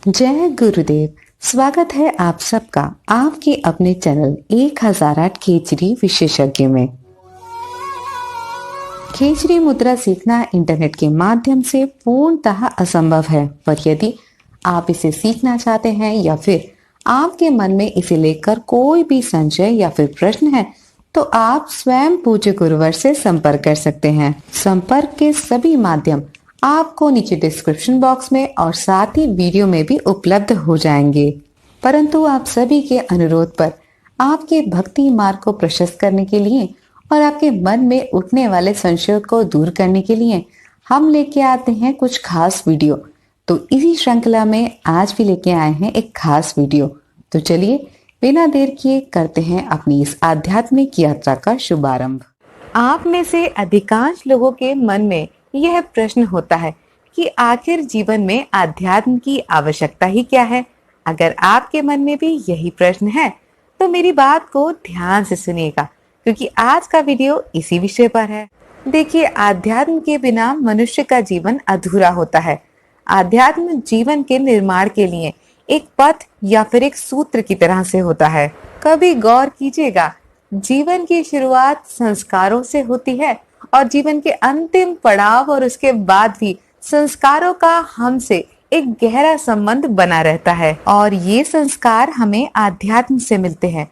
जय गुरुदेव। स्वागत है आप सबका आपके अपने चैनल 1008 खेचरी विशेषज्ञ में। खेचरी मुद्रा सीखना इंटरनेट के माध्यम से पूर्णतः असंभव है, पर यदि आप इसे सीखना चाहते हैं या फिर आपके मन में इसे लेकर कोई भी संशय या फिर प्रश्न है, तो आप स्वयं पूज्य गुरुवर से संपर्क कर सकते हैं। संपर्क के सभी माध्यम आपको नीचे डिस्क्रिप्शन बॉक्स में और साथ ही वीडियो में भी उपलब्ध हो जाएंगे। परंतु आप सभी के अनुरोध पर आपके भक्ति मार्ग को प्रशस्त करने के लिए और आपके मन में उठने वाले संशयों को दूर करने के लिए हम लेके आते हैं कुछ खास वीडियो। तो इसी श्रृंखला में आज भी लेके आए हैं एक खास वीडियो। तो चलिए बिना देर किए करते हैं अपनी इस आध्यात्मिक यात्रा का शुभारंभ। आप में से अधिकांश लोगों के मन में यह प्रश्न होता है कि आखिर जीवन में आध्यात्म की आवश्यकता ही क्या है। अगर आपके मन में भी यही प्रश्न है तो मेरी बात को ध्यान से सुनिएगा, क्योंकि आज का वीडियो इसी विषय पर है। देखिए, आध्यात्म के बिना मनुष्य का जीवन अधूरा होता है। आध्यात्म जीवन के निर्माण के लिए एक पथ या फिर एक सूत्र की तरह से होता है। कभी गौर कीजिएगा, जीवन की शुरुआत संस्कारों से होती है और जीवन के अंतिम पड़ाव और उसके बाद भी संस्कारों का हमसे एक गहरा संबंध बना रहता है। और ये संस्कार हमें आध्यात्म से मिलते हैं।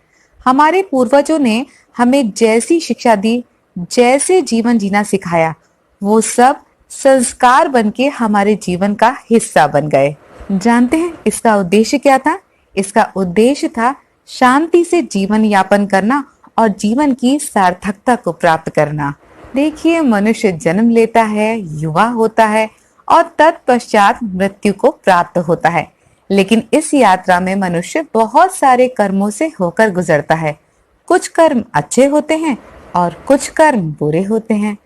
हमारे पूर्वजों ने हमें जैसी शिक्षा दी, जैसे जीवन जीना सिखाया, वो सब संस्कार बनके हमारे जीवन का हिस्सा बन गए। जानते हैं इसका उद्देश्य क्या था? इसका उद्देश्य था शांति से जीवन यापन करना और जीवन की सार्थकता को प्राप्त करना। देखिए, मनुष्य जन्म लेता है, युवा होता है और तत्पश्चात मृत्यु को प्राप्त होता है। लेकिन इस यात्रा में मनुष्य बहुत सारे कर्मों से होकर गुजरता है। कुछ कर्म अच्छे होते हैं और कुछ कर्म बुरे होते हैं।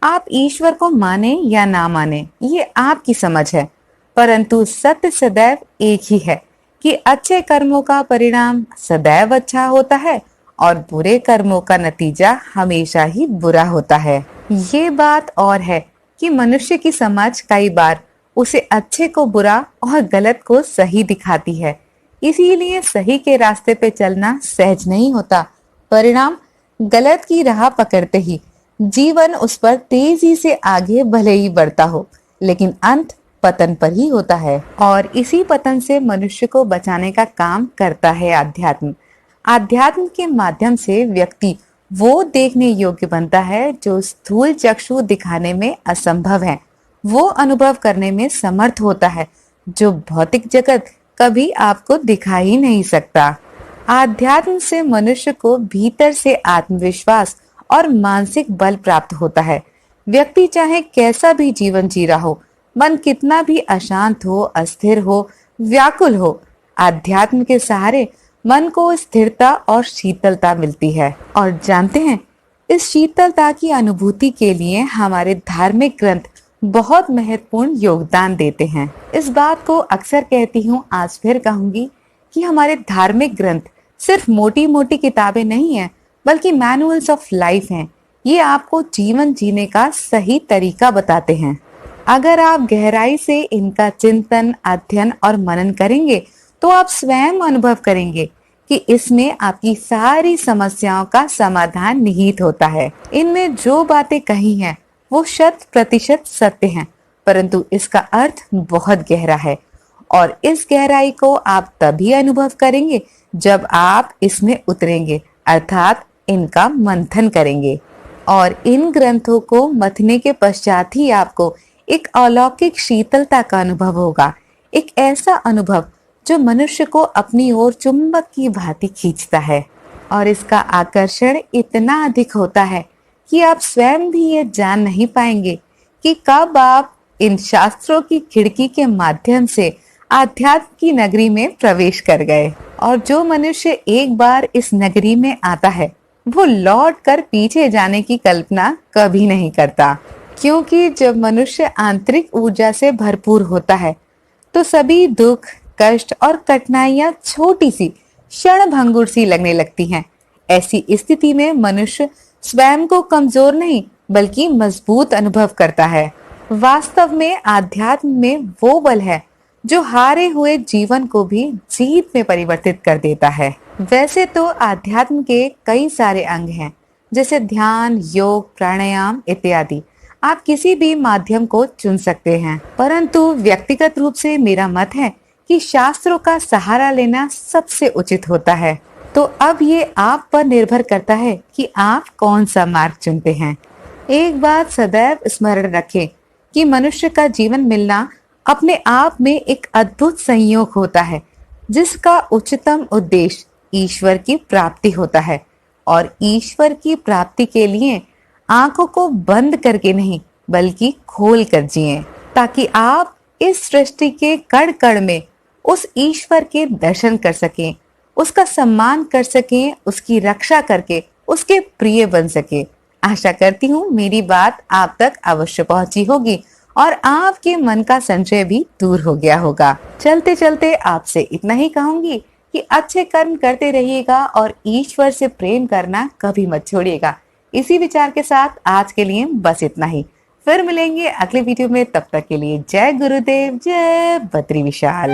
आप ईश्वर को माने या ना माने, ये आपकी समझ है, परंतु सत्य सदैव एक ही है कि अच्छे कर्मों का परिणाम सदैव अच्छा होता है और बुरे कर्मों का नतीजा हमेशा ही बुरा होता है। ये बात और है कि मनुष्य की समझ कई बार उसे अच्छे को बुरा और गलत को सही दिखाती है। इसीलिए सही के रास्ते पे चलना सहज नहीं होता। परिणाम गलत की राह पकड़ते ही जीवन उस पर तेजी से आगे भले ही बढ़ता हो, लेकिन अंत पतन पर ही होता है। और इसी पतन से मनुष्य को बचाने का काम करता है आध्यात्म। आध्यात्म के माध्यम से व्यक्ति वो देखने योग्य बनता है जो स्थूल चक्षु दिखाने में असंभव है। वो अनुभव करने में समर्थ होता है जो भौतिक जगत कभी आपको दिखा ही नहीं सकता। आध्यात्म से मनुष्य को भीतर से आत्मविश्वास और मानसिक बल प्राप्त होता है। व्यक्ति चाहे कैसा भी जीवन जी रहा हो, मन कितना भी अशांत हो, अस्थिर हो, व्याकुल हो, आध्यात्म के सहारे मन को स्थिरता और शीतलता मिलती है। और जानते हैं, इस शीतलता की अनुभूति के लिए हमारे धार्मिक ग्रंथ बहुत महत्वपूर्ण योगदान देते हैं। इस बात को अक्सर कहती हूँ, आज फिर कहूंगी कि हमारे धार्मिक ग्रंथ सिर्फ मोटी मोटी किताबें नहीं है, बल्कि मैनुअल्स ऑफ लाइफ हैं। ये आपको जीवन जीने का सही तरीका बताते हैं। अगर आप गहराई से इनका चिंतन, अध्ययन और मनन करेंगे तो आप स्वयं अनुभव करेंगे कि इसमें आपकी सारी समस्याओं का समाधान निहित होता है। इनमें जो बातें कही हैं वो 100% सत्य हैं, परंतु इसका अर्थ बहुत गहरा है। और इस गहराई को आप तभी अनुभव करेंगे जब आप इसमें उतरेंगे, अर्थात इनका मंथन करेंगे। और इन ग्रंथों को मथने के पश्चात ही आपको एक अलौकिक शीतलता का अनुभव होगा। एक ऐसा अनुभव जो मनुष्य को अपनी ओर चुंबक की भांति खींचता है। और इसका आकर्षण इतना अधिक होता है कि आप स्वयं भी ये जान नहीं पाएंगे कि कब आप इन शास्त्रों की खिड़की के माध्यम से आध्यात्म की नगरी में प्रवेश कर गए। और जो मनुष्य एक बार इस नगरी में आता है वो लौट कर पीछे जाने की कल्पना कभी नहीं करता, क्योंकि जब मनुष्य आंतरिक ऊर्जा से भरपूर होता है तो सभी दुख, कष्ट और कठिनाइयां छोटी सी क्षणभंगुर सी लगने लगती हैं। ऐसी स्थिति में मनुष्य स्वयं को कमजोर नहीं बल्कि मजबूत अनुभव करता है। वास्तव में आध्यात्म में वो बल है जो हारे हुए जीवन को भी जीत में परिवर्तित कर देता है। वैसे तो आध्यात्म के कई सारे अंग हैं, जैसे ध्यान, योग, प्राणायाम इत्यादि। आप किसी भी माध्यम को चुन सकते हैं, परंतु व्यक्तिगत रूप से मेरा मत है कि शास्त्रों का सहारा लेना सबसे उचित होता है। तो अब ये आप पर निर्भर करता है कि आप कौन सा मार्ग चुनते हैं। एक बात सदैव स्मरण रखें कि मनुष्य का जीवन मिलना अपने आप में एक अद्भुत संयोग होता है, जिसका उच्चतम उद्देश्य ईश्वर की प्राप्ति होता है। और ईश्वर की प्राप्ति के लिए आंखों को बंद करके नहीं, बल्कि खोल कर जिएं, ताकि आप इस सृष्टि के कण कण में उस ईश्वर के दर्शन कर सकें, उसका सम्मान कर सकें, उसकी रक्षा करके उसके प्रिय बन सके। आशा करती हूँ मेरी बात आप तक अवश्य पहुंची होगी और आपके मन का संशय भी दूर हो गया होगा। चलते चलते आपसे इतना ही कहूंगी कि अच्छे कर्म करते रहिएगा और ईश्वर से प्रेम करना कभी मत छोड़िएगा। इसी विचार के साथ आज के लिए बस इतना ही। फिर मिलेंगे अगले वीडियो में, तब तक के लिए जय गुरुदेव, जय बद्री विशाल।